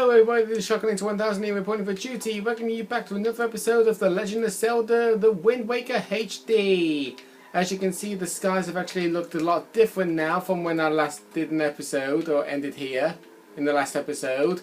Hello everybody, this is Shockling 1000 here reporting for duty, welcoming you back to another episode of The Legend of Zelda, The Wind Waker HD. As you can see, the skies have actually looked a lot different now from when I last did an episode, or ended here, in the last episode.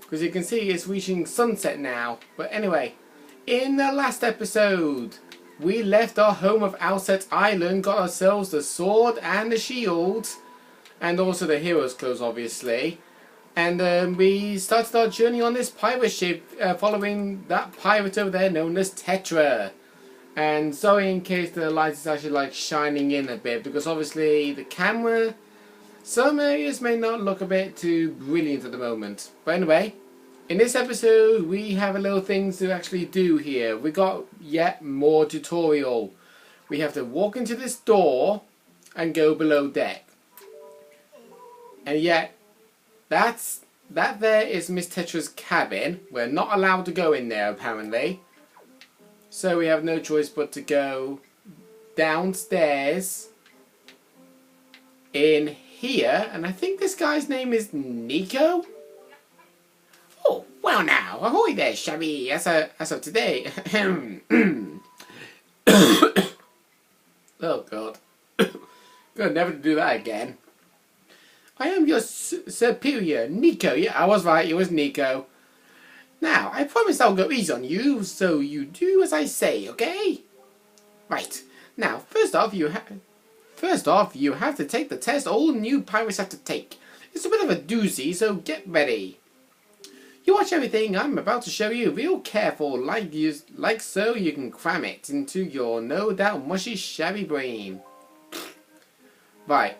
Because you can see it's reaching sunset now. But anyway, in the last episode, we left our home of Outset Island, got ourselves the sword and the shield, and also the hero's clothes obviously. And we started our journey on this pirate ship, following that pirate over there known as Tetra. And sorry in case the light is actually like shining in a bit, because obviously the camera, some areas may not look a bit too brilliant at the moment. But anyway, in this episode we have a little things to actually do here. We got yet more tutorial. We have to walk into this door and go below deck. And yet, that there is Miss Tetra's cabin. We're not allowed to go in there apparently. So we have no choice but to go downstairs in here. And I think this guy's name is Nico. Oh, well now. Ahoy there, Shabby. As of today. Oh God. Gonna never do that again. I am your superior, Nico. Yeah, I was right, it was Nico. Now, I promise I'll go easy on you, so you do as I say, okay? Right. Now, first off, you have to take the test all new pirates have to take. It's a bit of a doozy, so get ready. You watch everything I'm about to show you real careful, like so you can cram it into your no doubt mushy shabby brain. Right.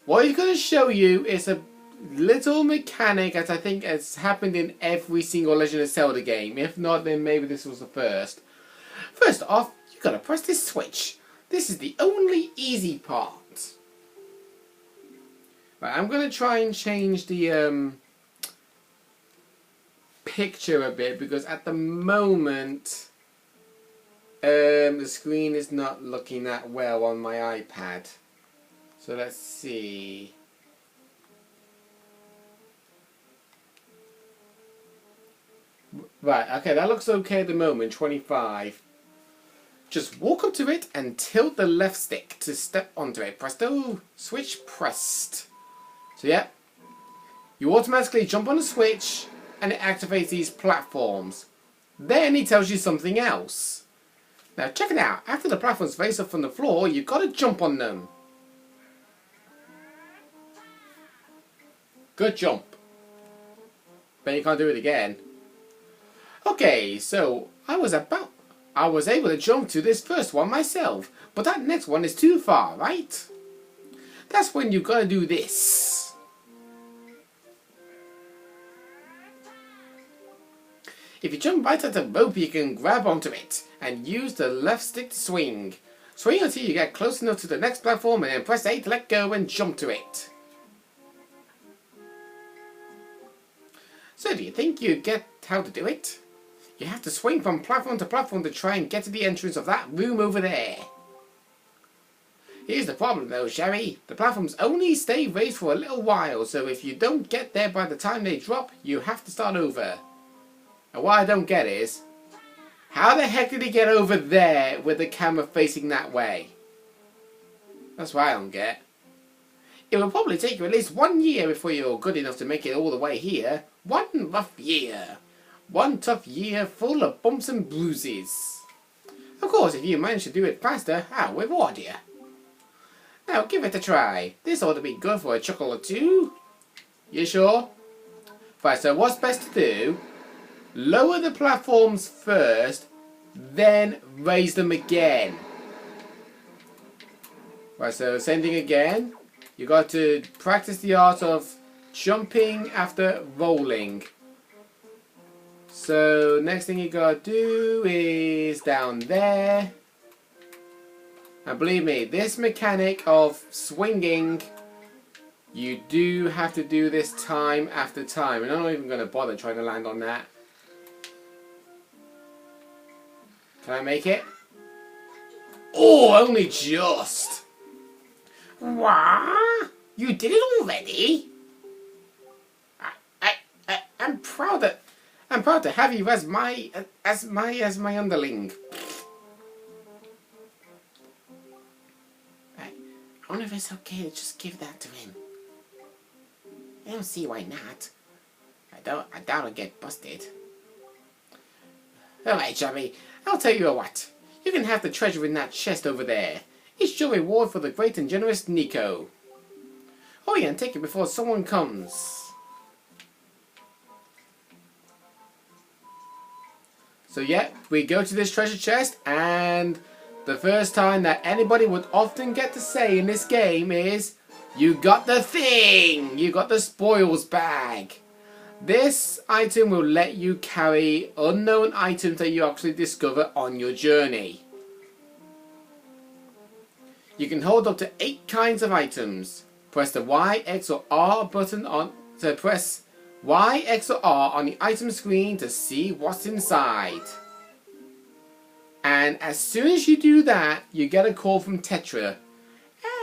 What he's going to show you is a little mechanic that I think has happened in every single Legend of Zelda game. If not, then maybe this was the first. First off, you got to press this switch. This is the only easy part. Right, I'm going to try and change the picture a bit, because at the moment the screen is not looking that well on my iPad. So let's see. Right, okay, that looks okay at the moment, 25. Just walk up to it and tilt the left stick to step onto it. Presto, switch pressed. So yeah, you automatically jump on the switch and it activates these platforms. Then he tells you something else. Now check it out, after the platforms face up from the floor, you've got to jump on them. Good jump. But you can't do it again. Okay, so I was able to jump to this first one myself, but that next one is too far, right? That's when you gotta do this. If you jump right at the rope, you can grab onto it and use the left stick to swing. Swing until you get close enough to the next platform and then press A to let go and jump to it. So do you think you get how to do it? You have to swing from platform to platform to try and get to the entrance of that room over there. Here's the problem though, Sherry. The platforms only stay raised for a little while, so if you don't get there by the time they drop, you have to start over. And what I don't get is, how the heck did he get over there with the camera facing that way? That's what I don't get. It will probably take you at least 1 year before you're good enough to make it all the way here. One rough year. One tough year full of bumps and bruises. Of course, if you manage to do it faster, I'll reward you. Now give it a try. This ought to be good for a chuckle or two. You sure? Right, so what's best to do? Lower the platforms first, then raise them again. Right, so same thing again. You got to practice the art of jumping after rolling. So next thing you gotta do is down there. And believe me, this mechanic of swinging, you do have to do this time after time. And I'm not even gonna bother trying to land on that. Can I make it? Oh, only just. What? You did it already? I'm I'm proud to have you as my underling. I wonder if it's okay to just give that to him. I don't see why not. I doubt I'll get busted. Alright, Chubby, I'll tell you what. You can have the treasure in that chest over there. It's your reward for the great and generous Nico. Hurry and take it before someone comes. So yeah, we go to this treasure chest, and the first time that anybody would often get to say in this game is, you got the thing! You got the spoils bag. This item will let you carry unknown items that you actually discover on your journey. You can hold up to 8 kinds of items. Press the Y, X or R button on... So press Y, X or R on the item screen to see what's inside. And as soon as you do that, you get a call from Tetra.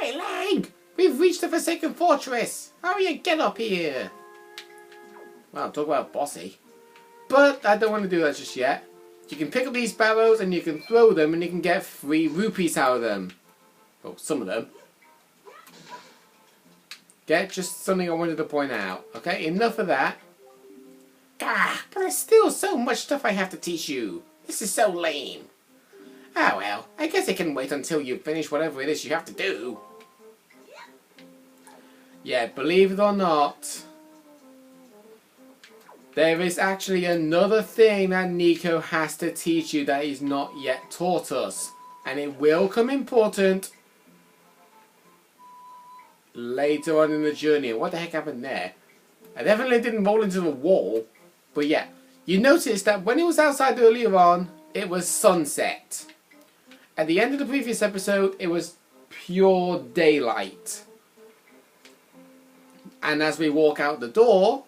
Hey Lang, we've reached the Forsaken Fortress. Hurry and get up here. Well, talk about bossy. But I don't want to do that just yet. You can pick up these barrels and you can throw them and you can get 3 rupees out of them. Well, some of them. Okay, just something I wanted to point out. Okay, enough of that. Gah, but there's still so much stuff I have to teach you. This is so lame. Ah well, I guess I can wait until you finish whatever it is you have to do. Yeah, believe it or not, there is actually another thing that Nico has to teach you that he's not yet taught us. And it will come important later on in the journey. What the heck happened there? I definitely didn't roll into the wall. But yeah, you noticed that when he was outside earlier on, it was sunset. At the end of the previous episode, it was pure daylight. And as we walk out the door,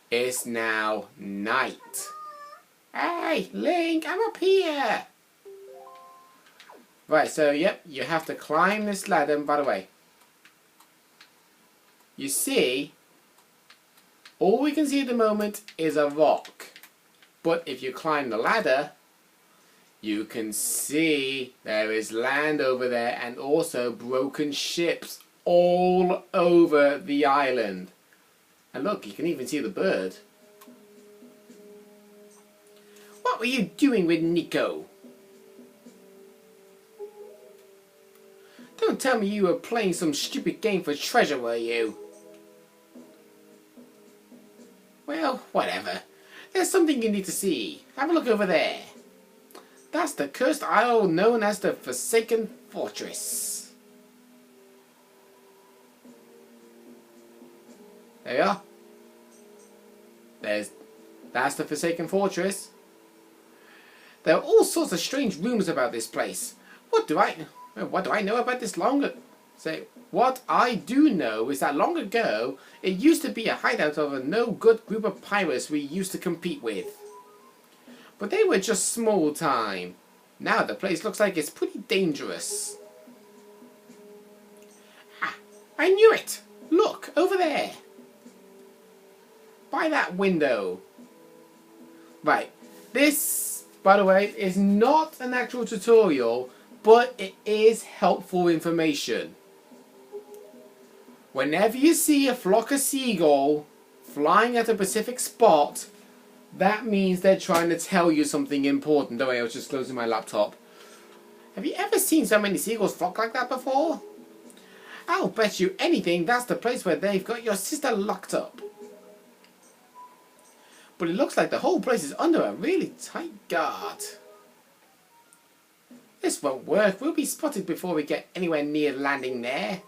it's now night. Hey, Link, I'm up here. Right, so yep, you have to climb this ladder. And by the way, you see, all we can see at the moment is a rock. But if you climb the ladder, you can see there is land over there and also broken ships all over the island. And look, you can even see the bird. What were you doing with Nico? Don't tell me you were playing some stupid game for treasure, were you? Well, whatever. There's something you need to see. Have a look over there. That's the cursed isle known as the Forsaken Fortress. There you are. That's the Forsaken Fortress. There are all sorts of strange rumours about this place. What do I know about this what I do know is that long ago, it used to be a hideout of a no-good group of pirates we used to compete with. But they were just small time. Now the place looks like it's pretty dangerous. Ah, I knew it! Look, over there! By that window. Right, this, by the way, is not an actual tutorial, but it is helpful information. Whenever you see a flock of seagull flying at a specific spot, that means they're trying to tell you something important. Don't worry, I was just closing my laptop. Have you ever seen so many seagulls flock like that before? I'll bet you anything that's the place where they've got your sister locked up. But it looks like the whole place is under a really tight guard. This won't work. We'll be spotted before we get anywhere near landing there.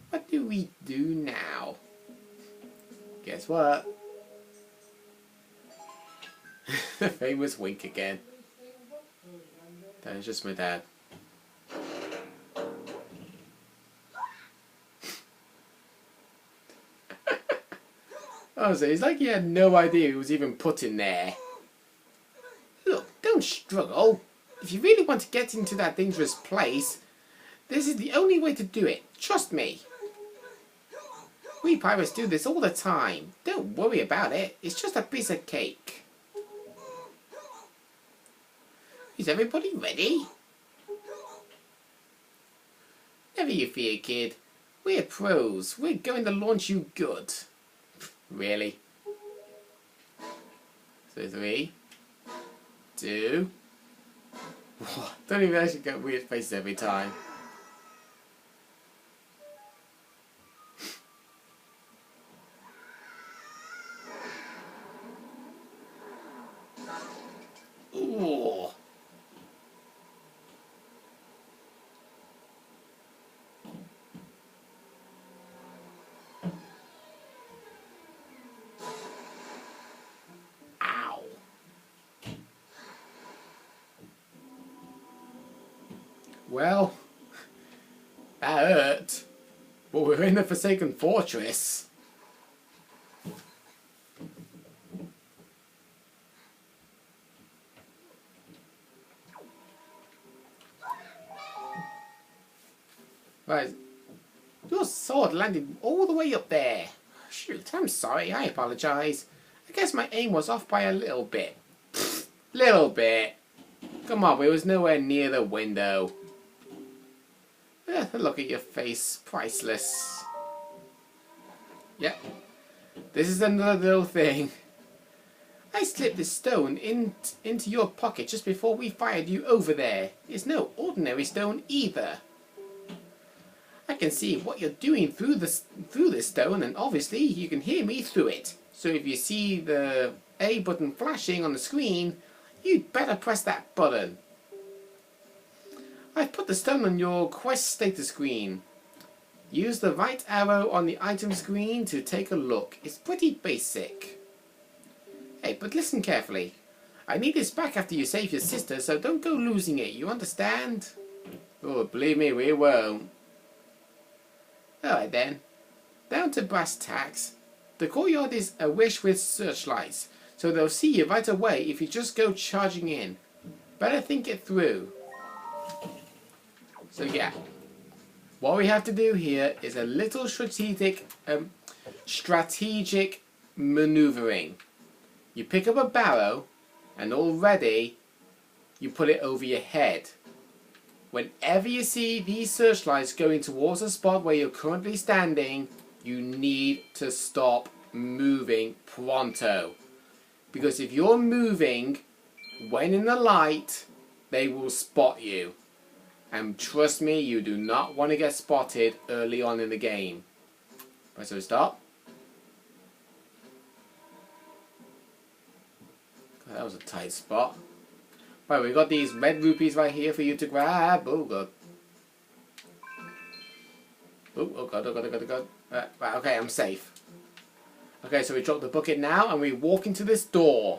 What do we do now? Guess what? The famous wink again. That is just my dad. Honestly, it's like he had no idea he was even put in there. Look, don't struggle. If you really want to get into that dangerous place, this is the only way to do it. Trust me. We pirates do this all the time. Don't worry about it. It's just a piece of cake. Is everybody ready? Never you fear, kid. We're pros. We're going to launch you good. Really? So 3, 2. Don't even actually get weird faces every time. Ooh. Ow. Well, that hurt. But we're in the Forsaken Fortress. Right. Your sword landed all the way up there. Shoot, I'm sorry, I apologise. I guess my aim was off by a little bit. Little bit. Come on, we was nowhere near the window. Look at your face, priceless. Yep. This is another little thing. I slipped this stone into your pocket just before we fired you over there. It's no ordinary stone either. I can see what you're doing through this stone, and obviously you can hear me through it. So if you see the A button flashing on the screen, you'd better press that button. I've put the stone on your quest status screen. Use the right arrow on the item screen to take a look. It's pretty basic. Hey, but listen carefully. I need this back after you save your sister, so don't go losing it, you understand? Oh, believe me, we won't. Alright then. Down to brass tacks. The courtyard is awish with searchlights, so they'll see you right away if you just go charging in. Better think it through. So yeah, what we have to do here is a little strategic maneuvering. You pick up a barrow, and already you put it over your head. Whenever you see these searchlights going towards the spot where you're currently standing, you need to stop moving pronto. Because if you're moving when in the light, they will spot you. And trust me, you do not want to get spotted early on in the game. Right, so stop. God, that was a tight spot. Right, we've got these red rupees right here for you to grab. Oh god. Oh god, oh god, oh god, oh god. Right, okay, I'm safe. Okay, so we drop the bucket now and we walk into this door.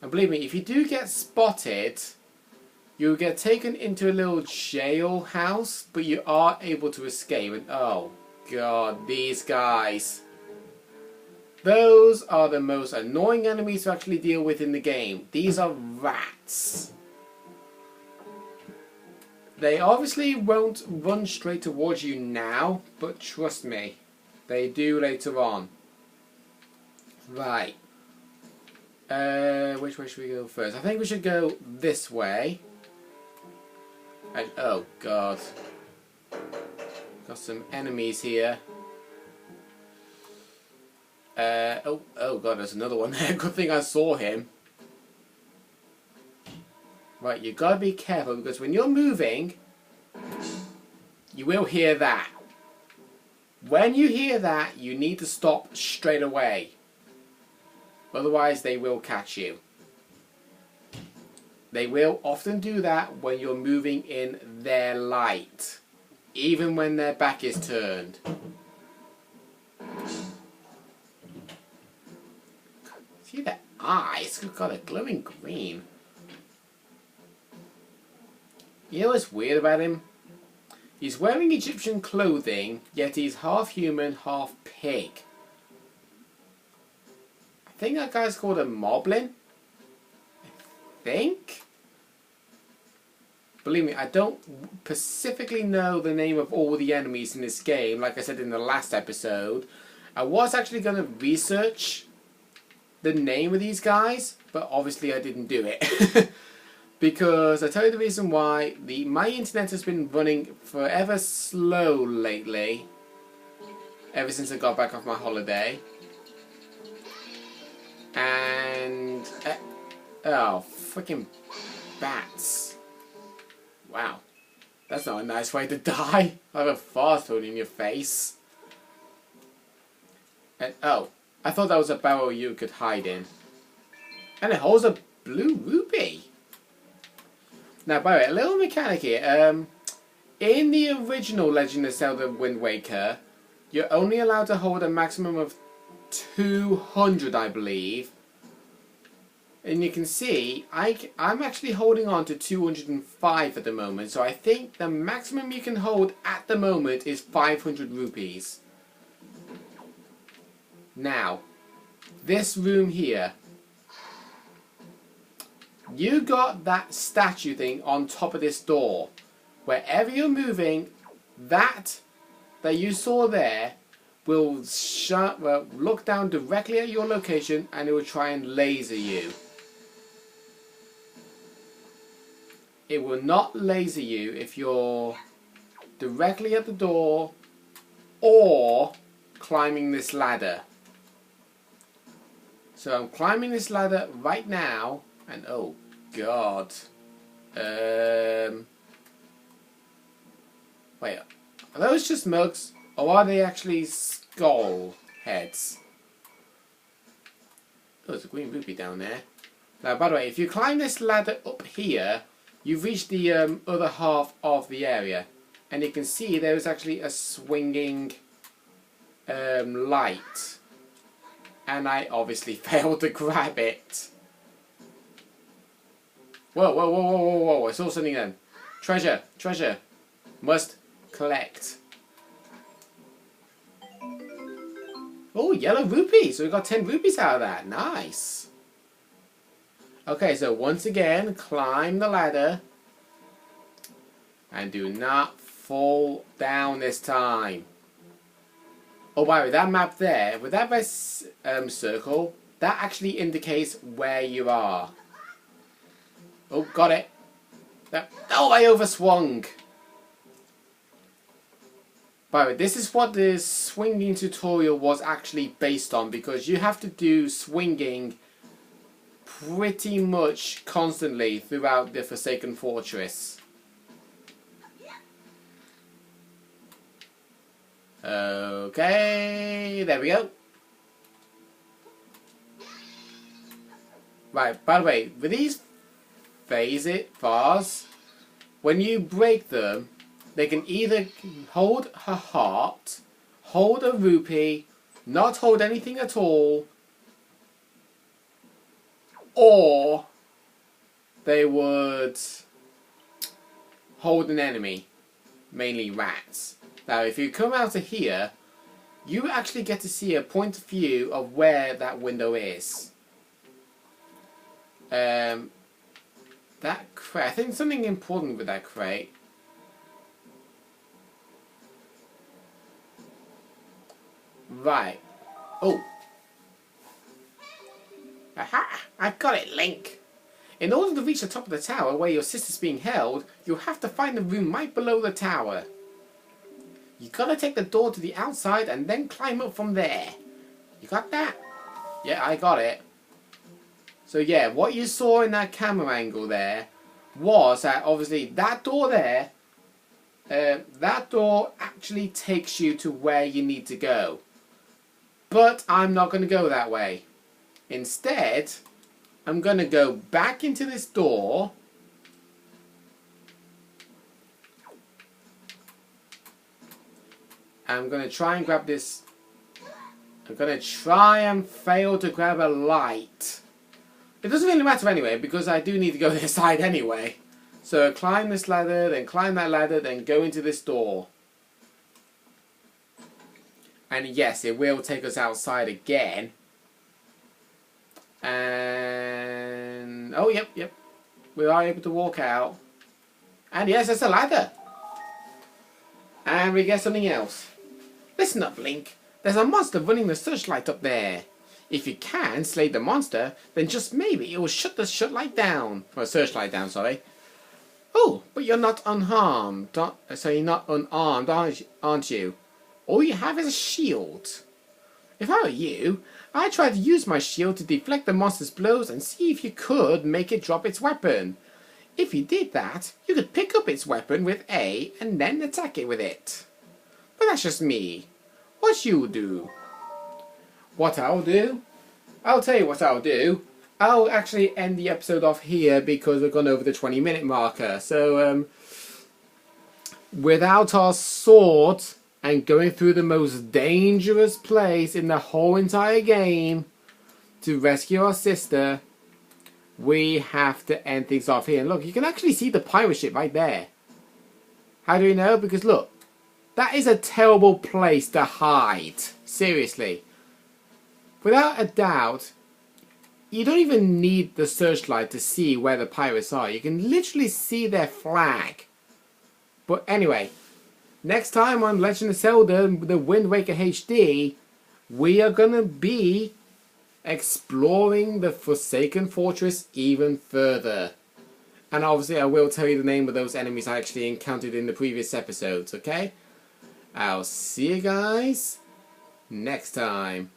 And believe me, if you do get spotted, you'll get taken into a little jail house, but you are able to escape. And oh god, these guys. Those are the most annoying enemies to actually deal with in the game. These are rats. They obviously won't run straight towards you now, but trust me, they do later on. Right. Which way should we go first? I think we should go this way. And, oh god. Got some enemies here. Oh god, there's another one there. Good thing I saw him. Right, you gotta be careful because when you're moving, you will hear that. When you hear that, you need to stop straight away. Otherwise, they will catch you. They will often do that when you're moving in their light, even when their back is turned. See that eye? It's got a glowing green. You know what's weird about him? He's wearing Egyptian clothing, yet he's half human, half pig. I think that guy's called a moblin. I think. Believe me, I don't specifically know the name of all the enemies in this game. Like I said in the last episode, I was actually going to research the name of these guys, but obviously I didn't do it. Because I tell you the reason why, my internet has been running forever slow lately, ever since I got back off my holiday. And oh, freaking bats. Wow, that's not a nice way to die. I have a fast food in your face. And oh, I thought that was a barrel you could hide in. And it holds a blue rupee. Now, by the way, a little mechanic here. In the original Legend of Zelda Wind Waker, you're only allowed to hold a maximum of 200, I believe. And you can see, I'm actually holding on to 205 at the moment. So I think the maximum you can hold at the moment is 500 rupees. Now, this room here. You got that statue thing on top of this door. Wherever you're moving, that you saw there will look down directly at your location and it will try and laser you. It will not laser you if you're directly at the door or climbing this ladder. So I'm climbing this ladder right now. And oh god, wait, are those just mugs or are they actually skull heads? Oh, there's a green rupee down there. Now, by the way, if you climb this ladder up here, you've reached the other half of the area, and you can see there is actually a swinging light, and I obviously failed to grab it. Whoa, whoa, whoa, whoa, whoa, whoa, I saw something then. Treasure, treasure. Must collect. Oh, yellow rupee. So we got 10 rupees out of that. Nice. Okay, so once again, climb the ladder. And do not fall down this time. Oh, by the way, that map there, with that red circle, that actually indicates where you are. Oh, got it. Oh, I overswung. By the way, this is what the swinging tutorial was actually based on, because you have to do swinging pretty much constantly throughout the Forsaken Fortress. Okay, there we go. Right, by the way, with these bars, when you break them, they can either hold a heart, hold a rupee, not hold anything at all, or they would hold an enemy, mainly rats. Now, if you come out of here, you actually get to see a point of view of where that window is. That crate, I think something important with that crate. Right. Oh. Aha! I've got it, Link. In order to reach the top of the tower where your sister's being held, you'll have to find the room right below the tower. You gotta take the door to the outside and then climb up from there. You got that? Yeah, I got it. So yeah, what you saw in that camera angle there was that obviously that door there, that door actually takes you to where you need to go. But I'm not going to go that way. Instead, I'm going to go back into this door. I'm going to try and grab this. I'm going to try and fail to grab a light. It doesn't really matter anyway, because I do need to go this side anyway. So climb this ladder, then climb that ladder, then go into this door. And yes, it will take us outside again. And oh, yep. We are able to walk out. And yes, there's a ladder. And we get something else. Listen up, Link. There's a monster running the searchlight up there. If you can slay the monster, then just maybe it will shut the searchlight down. Or searchlight down, sorry. Oh, but you're not unharmed. So you're not unarmed, aren't you? All you have is a shield. If I were you, I'd try to use my shield to deflect the monster's blows and see if you could make it drop its weapon. If you did that, you could pick up its weapon with A and then attack it with it. But that's just me. What you do? What I'll do? I'll tell you what I'll do. I'll actually end the episode off here because we've gone over the 20-minute marker. So, without our sword and going through the most dangerous place in the whole entire game to rescue our sister, we have to end things off here. And look, you can actually see the pirate ship right there. How do we know? Because look, that is a terrible place to hide. Seriously. Without a doubt, you don't even need the searchlight to see where the pirates are. You can literally see their flag. But anyway, next time on Legend of Zelda, the Wind Waker HD, we are going to be exploring the Forsaken Fortress even further. And obviously I will tell you the name of those enemies I actually encountered in the previous episodes, okay? I'll see you guys next time.